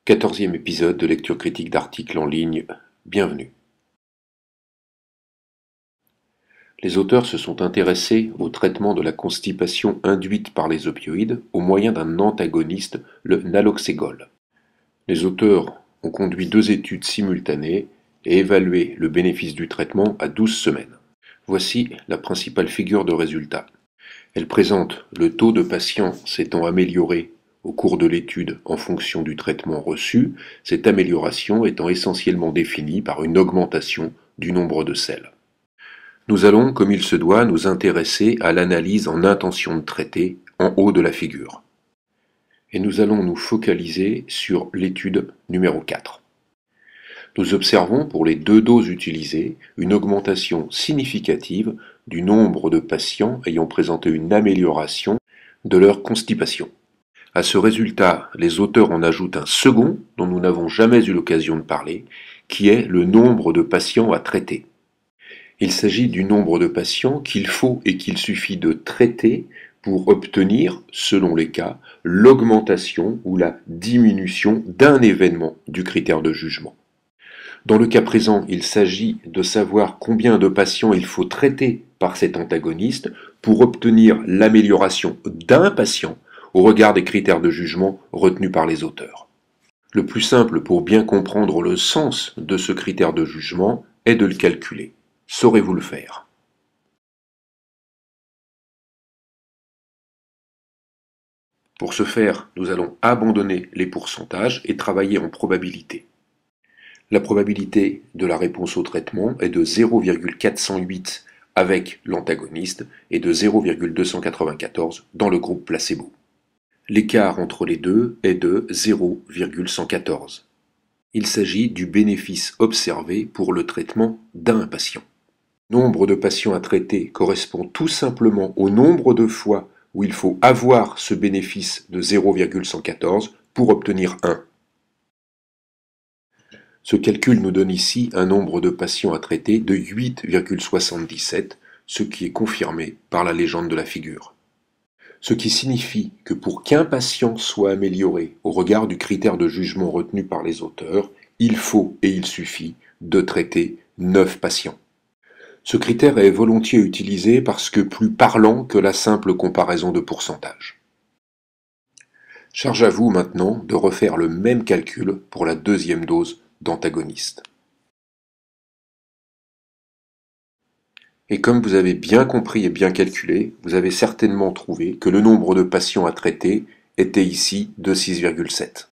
14e épisode de lecture critique d'articles en ligne. Bienvenue. Les auteurs se sont intéressés au traitement de la constipation induite par les opioïdes au moyen d'un antagoniste, le naloxégol. Les auteurs ont conduit 2 études simultanées et évalué le bénéfice du traitement à 12 semaines. Voici la principale figure de résultat. Elle présente le taux de patients s'étant amélioré au cours de l'étude en fonction du traitement reçu, cette amélioration étant essentiellement définie par une augmentation du nombre de selles. Nous allons, comme il se doit, nous intéresser à l'analyse en intention de traiter en haut de la figure. Et nous allons nous focaliser sur l'étude numéro 4. Nous observons pour les 2 doses utilisées une augmentation significative du nombre de patients ayant présenté une amélioration de leur constipation. À ce résultat, les auteurs en ajoutent un second dont nous n'avons jamais eu l'occasion de parler, qui est le nombre de patients à traiter. Il s'agit du nombre de patients qu'il faut et qu'il suffit de traiter pour obtenir, selon les cas, l'augmentation ou la diminution d'un événement du critère de jugement. Dans le cas présent, il s'agit de savoir combien de patients il faut traiter par cet antagoniste pour obtenir l'amélioration d'un patient au regard des critères de jugement retenus par les auteurs. Le plus simple pour bien comprendre le sens de ce critère de jugement est de le calculer. Saurez-vous le faire? Pour ce faire, nous allons abandonner les pourcentages et travailler en probabilité. La probabilité de la réponse au traitement est de 0,408 avec l'antagoniste et de 0,294 dans le groupe placebo. L'écart entre les deux est de 0,114. Il s'agit du bénéfice observé pour le traitement d'un patient. Le nombre de patients à traiter correspond tout simplement au nombre de fois où il faut avoir ce bénéfice de 0,114 pour obtenir 1. Ce calcul nous donne ici un nombre de patients à traiter de 8,77, ce qui est confirmé par la légende de la figure. Ce qui signifie que pour qu'un patient soit amélioré au regard du critère de jugement retenu par les auteurs, il faut et il suffit de traiter 9 patients. Ce critère est volontiers utilisé parce que plus parlant que la simple comparaison de pourcentage. Charge à vous maintenant de refaire le même calcul pour la 2e dose d'antagoniste. Et comme vous avez bien compris et bien calculé, vous avez certainement trouvé que le nombre de patients à traiter était ici de 6,7.